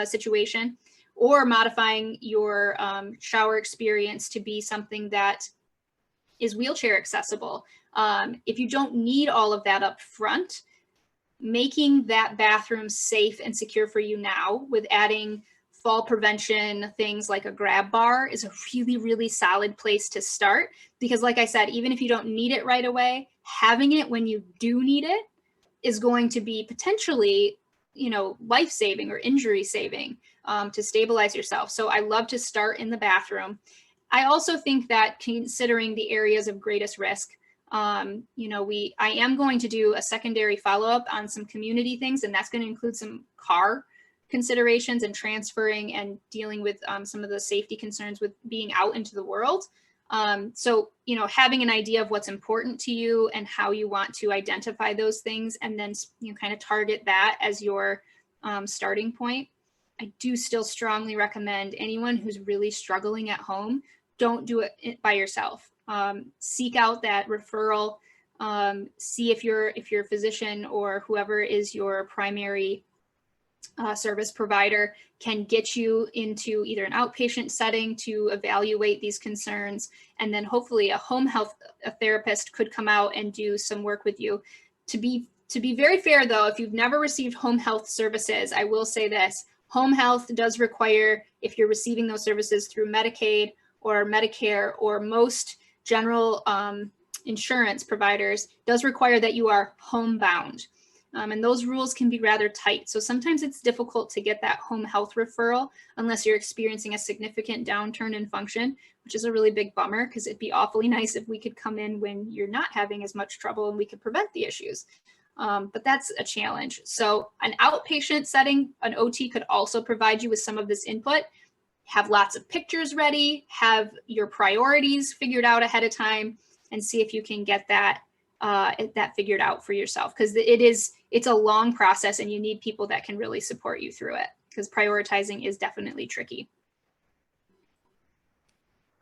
situation, or modifying your shower experience to be something that is wheelchair accessible. If you don't need all of that up front, making that bathroom safe and secure for you now with adding fall prevention things like a grab bar is a really, really solid place to start. Because like I said, even if you don't need it right away, having it when you do need it is going to be potentially life-saving or injury-saving to stabilize yourself. So I love to start in the bathroom. I also think that considering the areas of greatest risk, I am going to do a secondary follow-up on some community things, and that's going to include some car considerations and transferring and dealing with some of the safety concerns with being out into the world. So having an idea of what's important to you and how you want to identify those things, and then kind of target that as your starting point. I do still strongly recommend anyone who's really struggling at home, don't do it by yourself. Seek out that referral. See if your physician or whoever is your primary service provider can get you into either an outpatient setting to evaluate these concerns, and then hopefully a home health therapist could come out and do some work with you. To be very fair though, if you've never received home health services, I will say this: home health does require, if you're receiving those services through Medicaid or Medicare or most general insurance providers, does require that you are homebound. And those rules can be rather tight. So sometimes it's difficult to get that home health referral unless you're experiencing a significant downturn in function, which is a really big bummer, because it'd be awfully nice if we could come in when you're not having as much trouble and we could prevent the issues. But that's a challenge. So an outpatient setting, an OT could also provide you with some of this input. Have lots of pictures ready, have your priorities figured out ahead of time, and see if you can get that figured out for yourself, because it's a long process and you need people that can really support you through it, because prioritizing is definitely tricky.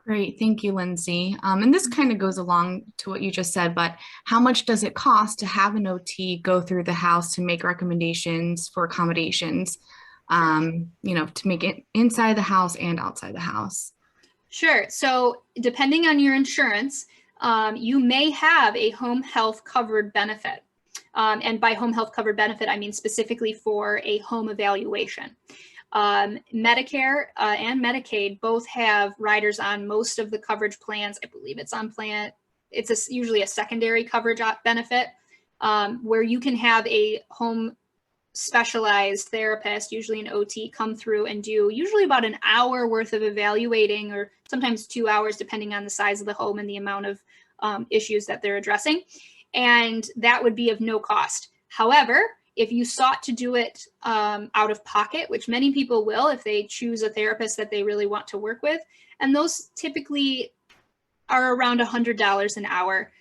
Great, thank you, Lindsay. And this kind of goes along to what you just said, but how much does it cost to have an OT go through the house to make recommendations for accommodations, to make it inside the house and outside the house? Sure. So depending on your insurance, you may have a home health covered benefit. And by home health covered benefit, I mean specifically for a home evaluation. Medicare and Medicaid both have riders on most of the coverage plans. I believe it's on plan. It's usually a secondary coverage benefit where you can have a home specialized therapist, usually an OT, come through and do usually about an hour worth of evaluating, or sometimes 2 hours, depending on the size of the home and the amount of issues that they're addressing. And that would be of no cost. However, if you sought to do it out of pocket, which many people will if they choose a therapist that they really want to work with, and those typically are around $100 an hour,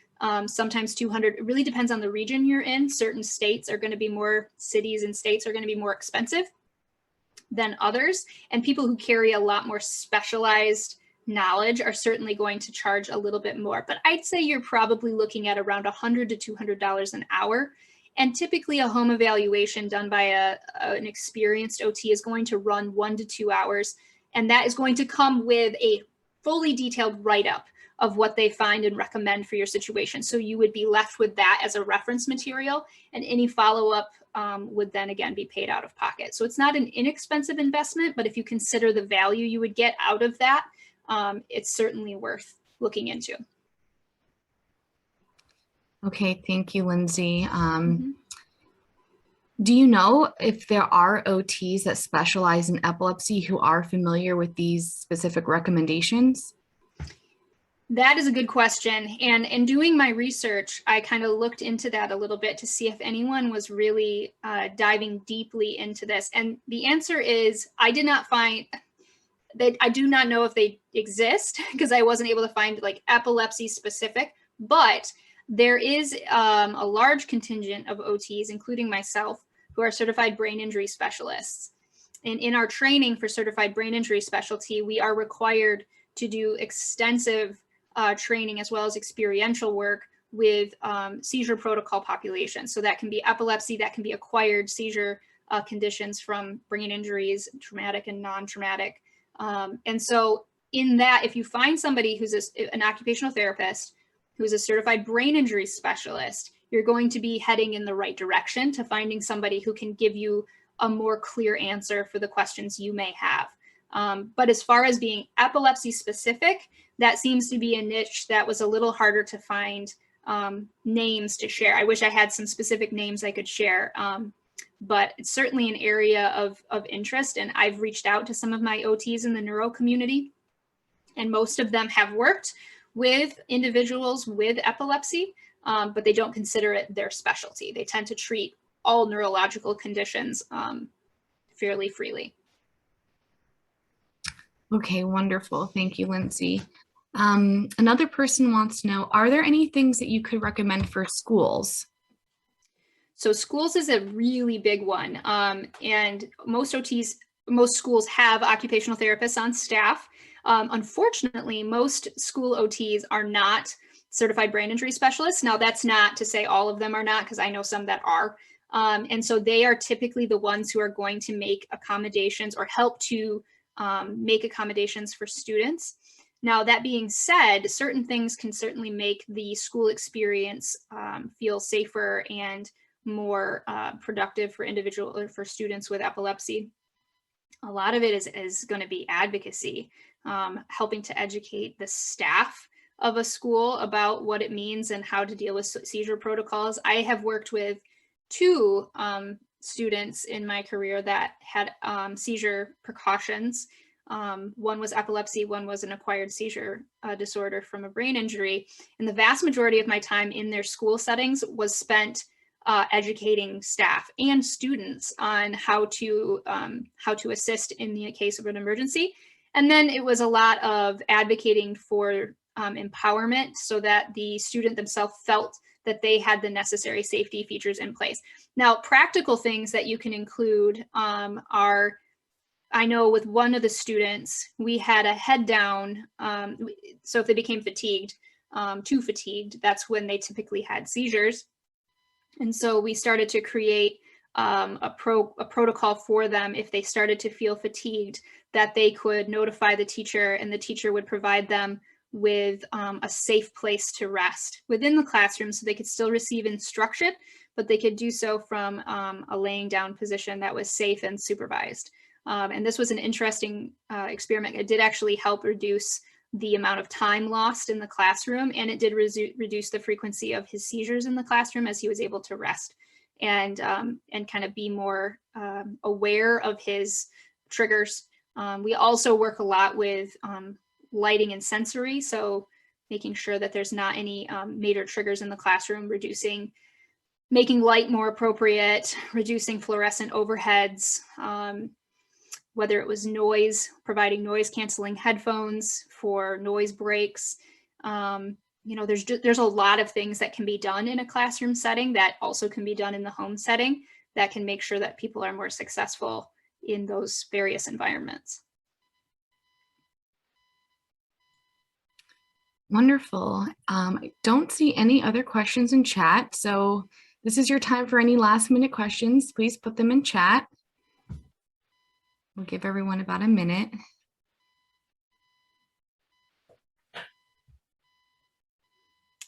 sometimes $200. It really depends on the region you're in. Certain states are going to be more, cities and states are going to be more expensive than others. And people who carry a lot more specialized knowledge are certainly going to charge a little bit more. But I'd say you're probably looking at around $100 to $200 an hour. And typically a home evaluation done by an experienced OT is going to run 1 to 2 hours. And that is going to come with a fully detailed write-up of what they find and recommend for your situation. So you would be left with that as a reference material, and any follow-up would then again be paid out of pocket. So it's not an inexpensive investment, but if you consider the value you would get out of that, it's certainly worth looking into. Okay, thank you, Lindsay. Do you know if there are OTs that specialize in epilepsy who are familiar with these specific recommendations? That is a good question. And in doing my research, I kind of looked into that a little bit to see if anyone was really diving deeply into this. And the answer is, I did not find that. I do not know if they exist because I wasn't able to find like epilepsy specific, but there is a large contingent of OTs, including myself, who are certified brain injury specialists. And in our training for certified brain injury specialty, we are required to do extensive training as well as experiential work with seizure protocol populations. So that can be epilepsy, that can be acquired seizure conditions from brain injuries, traumatic and non-traumatic. And so in that, if you find somebody who's an occupational therapist, who's a certified brain injury specialist, you're going to be heading in the right direction to finding somebody who can give you a more clear answer for the questions you may have. But as far as being epilepsy specific, that seems to be a niche that was a little harder to find names to share. I wish I had some specific names I could share. but it's certainly an area of interest. And I've reached out to some of my OTs in the neuro community, and most of them have worked with individuals with epilepsy, but they don't consider it their specialty. They tend to treat all neurological conditions fairly freely. Okay, wonderful. Thank you, Lindsay. Another person wants to know, are there any things that you could recommend for schools? So schools is a really big one. And most schools have occupational therapists on staff. Unfortunately, most school OTs are not certified brain injury specialists. Now, that's not to say all of them are not, because I know some that are. And so they are typically the ones who are going to make accommodations or help to make accommodations for students. Now, that being said, certain things can certainly make the school experience feel safer and more productive for students with epilepsy. A lot of it is going to be advocacy, helping to educate the staff of a school about what it means and how to deal with seizure protocols. I have worked with 2 students in my career that had seizure precautions. One was epilepsy, one was an acquired seizure disorder from a brain injury. And the vast majority of my time in their school settings was spent educating staff and students on how to assist in the case of an emergency. And then it was a lot of advocating for empowerment so that the student themselves felt that they had the necessary safety features in place. Now, practical things that you can include are, I know with one of the students, we had a head down. So if they became fatigued, too fatigued, that's when they typically had seizures. And so we started to create a protocol for them if they started to feel fatigued, that they could notify the teacher and the teacher would provide them with a safe place to rest within the classroom so they could still receive instruction, but they could do so from a laying down position that was safe and supervised. And this was an interesting experiment. It did actually help reduce the amount of time lost in the classroom, and it did reduce the frequency of his seizures in the classroom as he was able to rest and kind of be more aware of his triggers. We also work a lot with lighting and sensory, so making sure that there's not any major triggers in the classroom, making light more appropriate, reducing fluorescent overheads, whether it was noise, providing noise canceling headphones for noise breaks. There's a lot of things that can be done in a classroom setting that also can be done in the home setting that can make sure that people are more successful in those various environments. Wonderful. I don't see any other questions in chat, so this is your time for any last minute questions. Please put them in chat. We'll give everyone about a minute.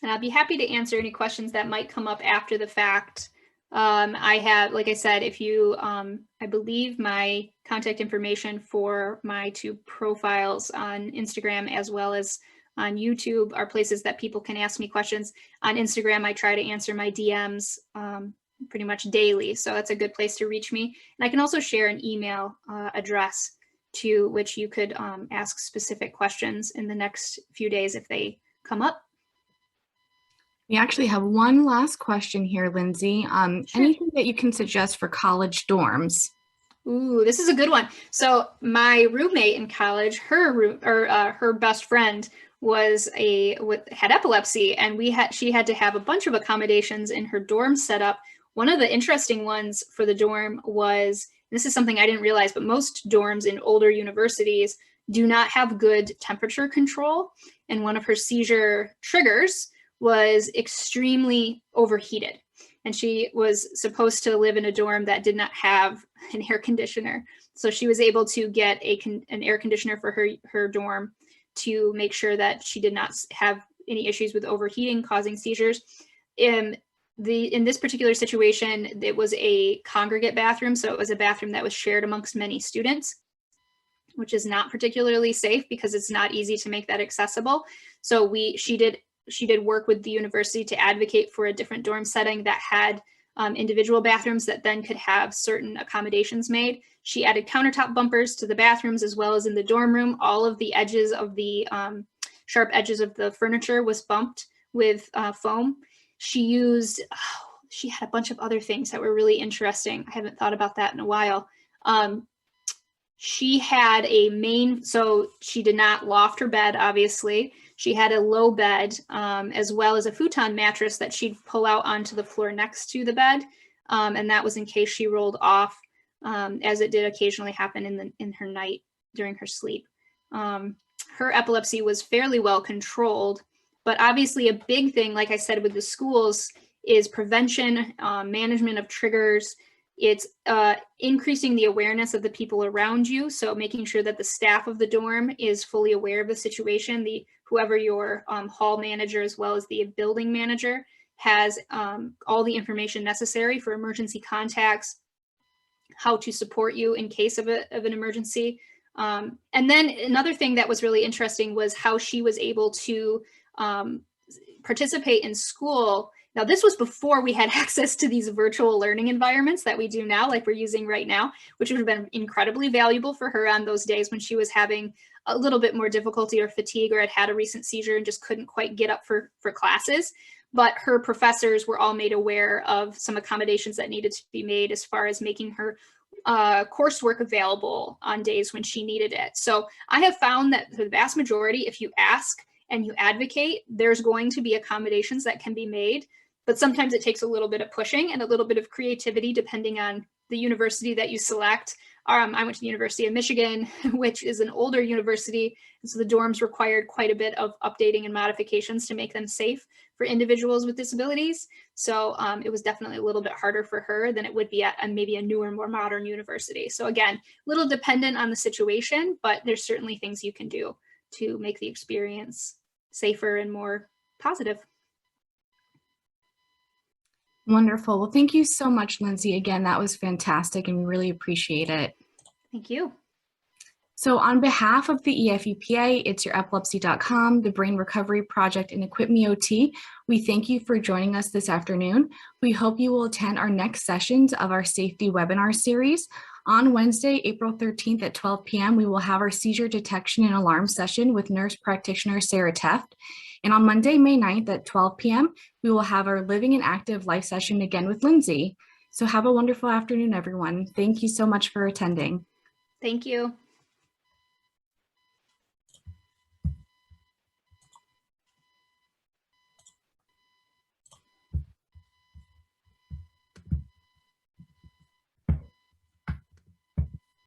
And I'll be happy to answer any questions that might come up after the fact. I have, like I said, if you, I believe my contact information for my 2 profiles on Instagram as well as on YouTube are places that people can ask me questions. On Instagram, I try to answer my DMs pretty much daily, so that's a good place to reach me. And I can also share an email address to which you could ask specific questions in the next few days if they come up. We actually have one last question here, Lindsay. Sure. Anything that you can suggest for college dorms? Ooh, this is a good one. So my roommate in college, her best friend had epilepsy, and she had to have a bunch of accommodations in her dorm setup. One of the interesting ones for the dorm was, this is something I didn't realize, but most dorms in older universities do not have good temperature control. And one of her seizure triggers was extremely overheated. And she was supposed to live in a dorm that did not have an air conditioner. So she was able to get an air conditioner for her dorm to make sure that she did not have any issues with overheating causing seizures. In this particular situation, it was a congregate bathroom. So it was a bathroom that was shared amongst many students, which is not particularly safe because it's not easy to make that accessible. So she did work with the university to advocate for a different dorm setting that had individual bathrooms that then could have certain accommodations made. She added countertop bumpers to the bathrooms as well as in the dorm room. All of the edges of the sharp edges of the furniture was bumped with foam. She used, she had a bunch of other things that were really interesting. I haven't thought about that in a while. She had a main, so she did not loft her bed, obviously. She had a low bed as well as a futon mattress that she'd pull out onto the floor next to the bed. And that was in case she rolled off, as it did occasionally happen in her night during her sleep. Her epilepsy was fairly well controlled, but obviously a big thing, like I said, with the schools is prevention, management of triggers. It's increasing the awareness of the people around you. So making sure that the staff of the dorm is fully aware of the situation. Whoever your hall manager as well as the building manager has all the information necessary for emergency contacts, how to support you in case of an emergency. And then another thing that was really interesting was how she was able to participate in school. Now, this was before we had access to these virtual learning environments that we do now, like we're using right now, which would have been incredibly valuable for her on those days when she was having a little bit more difficulty or fatigue or had a recent seizure and just couldn't quite get up for classes. But her professors were all made aware of some accommodations that needed to be made as far as making her coursework available on days when she needed it. So I have found that for the vast majority, if you ask and you advocate, there's going to be accommodations that can be made. But sometimes it takes a little bit of pushing and a little bit of creativity depending on the university that you select. I went to the University of Michigan, which is an older university. And so the dorms required quite a bit of updating and modifications to make them safe for individuals with disabilities. So it was definitely a little bit harder for her than it would be at maybe a newer, more modern university. So again, a little dependent on the situation, but there's certainly things you can do to make the experience safer and more positive. Wonderful. Well, thank you so much, Lindsay. Again, that was fantastic and we really appreciate it. Thank you. So on behalf of the EFEPA, it's your epilepsy.com, the Brain Recovery Project, and EquipMeOT, we thank you for joining us this afternoon. We hope you will attend our next sessions of our safety webinar series. On Wednesday, April 13th at 12 p.m., we will have our seizure detection and alarm session with nurse practitioner Sarah Teft. And on Monday, May 9th at 12 p.m., we will have our Living an Active Life session again with Lindsay. So have a wonderful afternoon, everyone. Thank you so much for attending. Thank you.